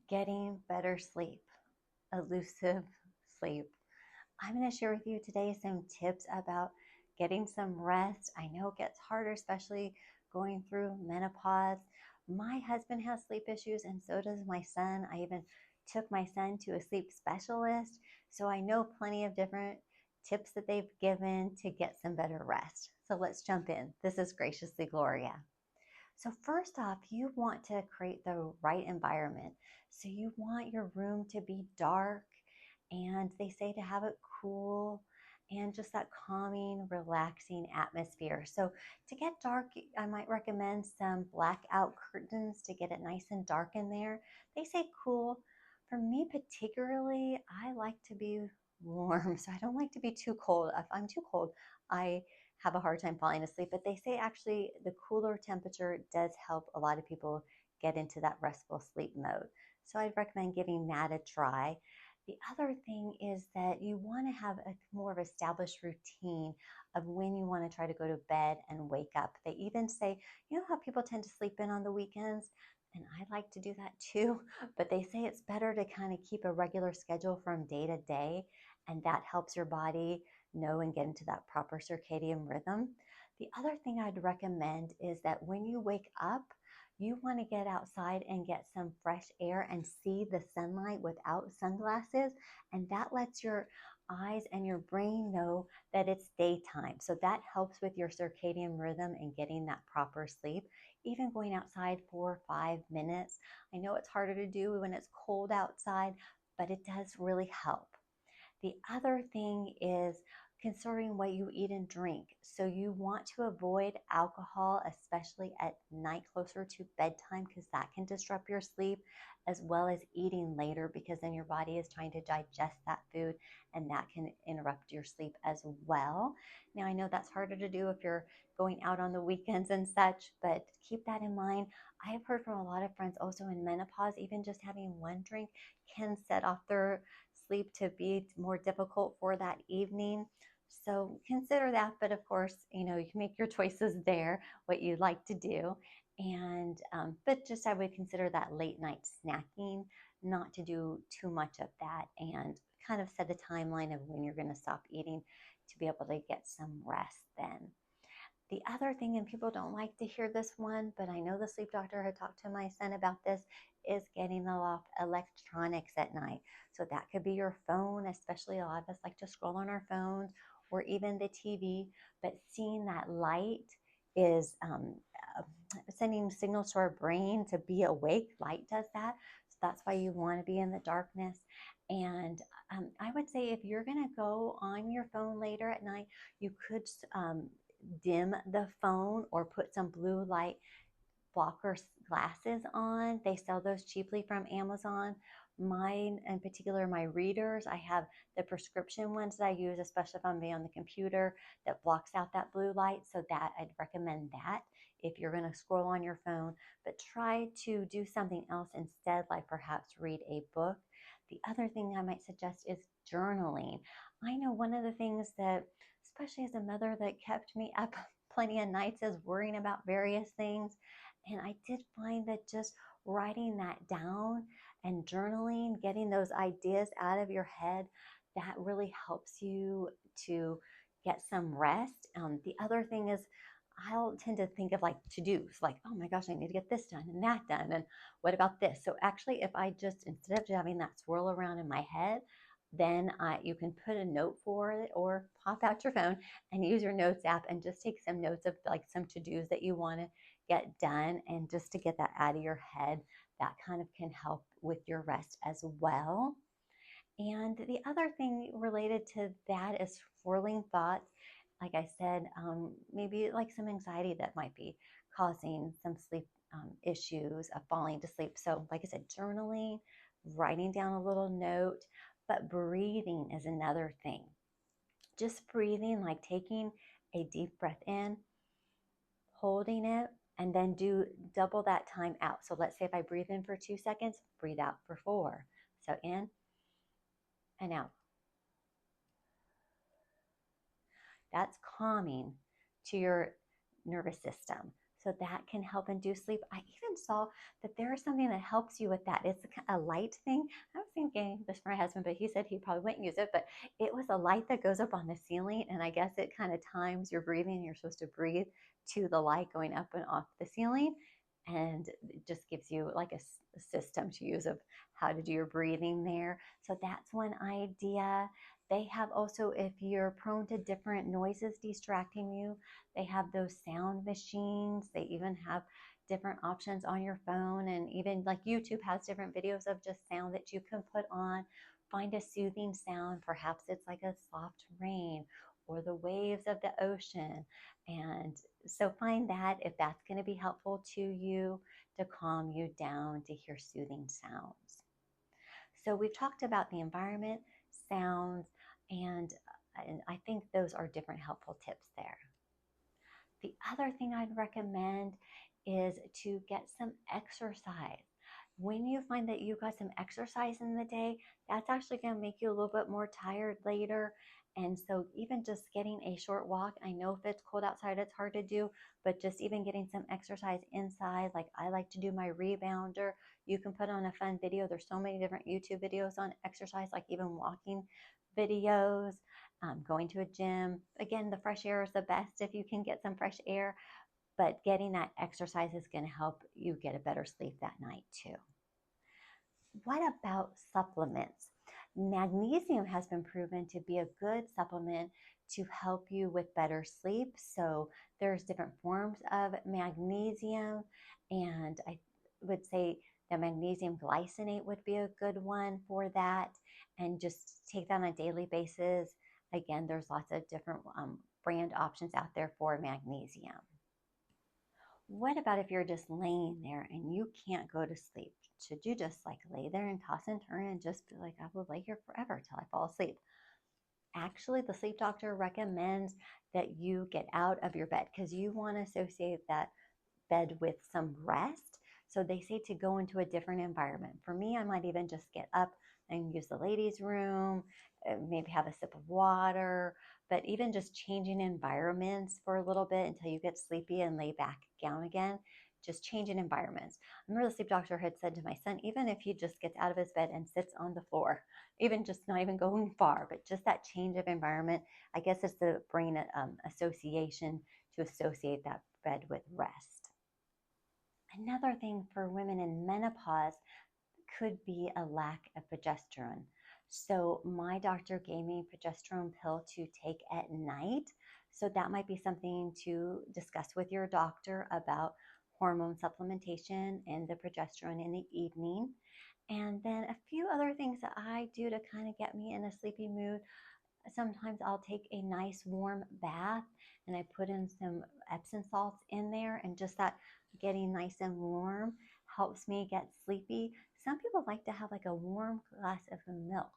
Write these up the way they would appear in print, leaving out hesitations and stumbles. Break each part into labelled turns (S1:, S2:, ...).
S1: getting better sleep, elusive sleep. I'm going to share with you today some tips about getting some rest. I know it gets harder, especially going through menopause. My husband has sleep issues, and so does my son. I even took my son to a sleep specialist, so I know plenty of different tips that they've given to get some better rest. So let's jump in. This is Graciously Gloria. So first off, you want to create the right environment. So you want your room to be dark, and they say to have it cool and just that calming, relaxing atmosphere. So to get dark, I might recommend some blackout curtains to get it nice and dark in there. They say cool. For me particularly, I like to be warm, so I don't like to be too cold. If I'm too cold, I have a hard time falling asleep. But they say actually the cooler temperature does help a lot of people get into that restful sleep mode. So I'd recommend giving that a try. The other thing is that you want to have a more of established routine of when you want to try to go to bed and wake up. They even say, you know how people tend to sleep in on the weekends? And I like to do that too, but they say it's better to kind of keep a regular schedule from day to day, and that helps your body know and get into that proper circadian rhythm. The other thing I'd recommend is that when you wake up, you want to get outside and get some fresh air and see the sunlight without sunglasses. And that lets your eyes and your brain know that it's daytime. So that helps with your circadian rhythm and getting that proper sleep. Even going outside 4 or 5 minutes. I know it's harder to do when it's cold outside, but it does really help. The other thing is considering what you eat and drink. So you want to avoid alcohol, especially at night closer to bedtime, because that can disrupt your sleep, as well as eating later, because then your body is trying to digest that food and that can interrupt your sleep as well. Now, I know that's harder to do if you're going out on the weekends and such, but keep that in mind. I have heard from a lot of friends also in menopause, even just having one drink can set off their sleep to be more difficult for that evening. So consider that. But of course, you can make your choices there, what you'd like to do. But just I would consider that late night snacking, not to do too much of that, and kind of set a timeline of when you're going to stop eating to be able to get some rest then. The other thing, and people don't like to hear this one, but I know the sleep doctor had talked to my son about this, is getting off electronics at night. So that could be your phone, especially a lot of us like to scroll on our phones, or even the TV, but seeing that light is uh, sending signals to our brain to be awake. Light does that. So that's why you want to be in the darkness. And I would say if you're going to go on your phone later at night, you could dim the phone or put some blue light blocker glasses on. They sell those cheaply from Amazon. Mine, in particular, my readers, I have the prescription ones that I use, especially if I'm on the computer, that blocks out that blue light. So that I'd recommend that if you're going to scroll on your phone, but try to do something else instead, like perhaps read a book. The other thing I might suggest is journaling. I know one of the things that, especially as a mother, that kept me up plenty of nights is worrying about various things. And I did find that just writing that down and journaling, getting those ideas out of your head, that really helps you to get some rest. The other thing is, I'll tend to think of like to-dos, like, oh my gosh, I need to get this done and that done. And what about this? So actually, if I just, instead of having that swirl around in my head, then you can put a note for it or pop out your phone and use your notes app and just take some notes of like some to-dos that you want to get done, and just to get that out of your head. That kind of can help with your rest as well. And the other thing related to that is swirling thoughts. Like I said, maybe like some anxiety that might be causing some sleep issues of falling to sleep. So, like I said, journaling, writing down a little note, but breathing is another thing. Just breathing, like taking a deep breath in, holding it, and then do double that time out. So let's say if I breathe in for 2 seconds, breathe out for 4. So in and out. That's calming to your nervous system. So that can help induce sleep. I even saw that there is something that helps you with that. It's a light thing. I was thinking this for my husband, but he said he probably wouldn't use it. But it was a light that goes up on the ceiling, and I guess it kind of times your breathing. You're supposed to breathe to the light going up and off the ceiling, and it just gives you like a system to use of how to do your breathing there. So that's one idea. They have also, if you're prone to different noises distracting you, they have those sound machines. They even have different options on your phone, and even like YouTube has different videos of just sound that you can put on. Find a soothing sound. Perhaps it's like a soft rain or the waves of the ocean. And so find that if that's going to be helpful to you to calm you down, to hear soothing sounds. So we've talked about the environment, sounds, and I think those are different helpful tips there. The other thing I'd recommend is to get some exercise. When you find that you got some exercise in the day, that's actually going to make you a little bit more tired later. And so, even just getting a short walk, I know if it's cold outside, it's hard to do, but just even getting some exercise inside, like I like to do my rebounder. You can put on a fun video. There's so many different YouTube videos on exercise, like even walking videos, going to a gym. Again, the fresh air is the best if you can get some fresh air, but getting that exercise is going to help you get a better sleep that night too. What about supplements? Magnesium has been proven to be a good supplement to help you with better sleep. So there's different forms of magnesium, and I would say the magnesium glycinate would be a good one for that, and just take that on a daily basis. Again, there's lots of different brand options out there for magnesium. What about if you're just laying there and you can't go to sleep? Should you just like lay there and toss and turn and just be like, I will lay here forever till I fall asleep? Actually, the sleep doctor recommends that you get out of your bed because you want to associate that bed with some rest. So they say to go into a different environment. For me, I might even just get up and use the ladies' room, maybe have a sip of water, but even just changing environments for a little bit until you get sleepy and lay back down again. Just changing environments. I remember the sleep doctor had said to my son, even if he just gets out of his bed and sits on the floor, even just not even going far, but just that change of environment, I guess it's the brain association to associate that bed with rest. Another thing for women in menopause could be a lack of progesterone. So my doctor gave me a progesterone pill to take at night. So that might be something to discuss with your doctor about hormone supplementation and the progesterone in the evening. And then a few other things that I do to kind of get me in a sleepy mood. Sometimes I'll take a nice warm bath and I put in some Epsom salts in there, and just that getting nice and warm helps me get sleepy. Some people like to have like a warm glass of milk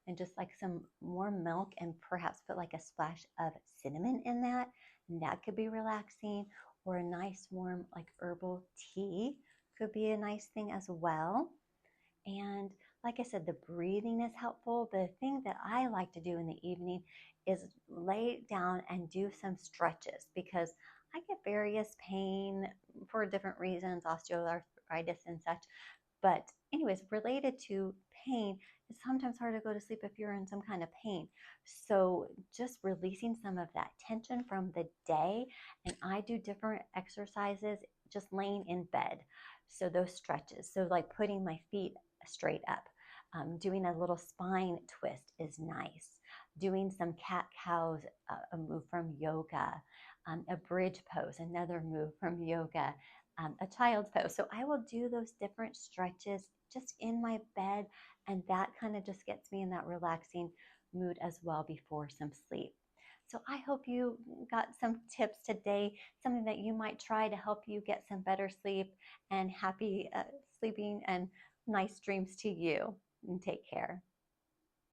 S1: and just like some warm milk and perhaps put like a splash of cinnamon in that. And that could be relaxing, or a nice warm like herbal tea could be a nice thing as well. And like I said, the breathing is helpful. The thing that I like to do in the evening is lay down and do some stretches because I get various pain for different reasons, osteoarthritis and such. But, anyways, related to pain, it's sometimes hard to go to sleep if you're in some kind of pain. So, just releasing some of that tension from the day. And I do different exercises just laying in bed. So, those stretches. So, like putting my feet straight up. Doing a little spine twist is nice. Doing some cat cows, a move from yoga, a bridge pose, another move from yoga, a child's pose. So I will do those different stretches just in my bed, and that kind of just gets me in that relaxing mood as well before some sleep. So I hope you got some tips today, something that you might try to help you get some better sleep and happy sleeping and nice dreams to you. And take care.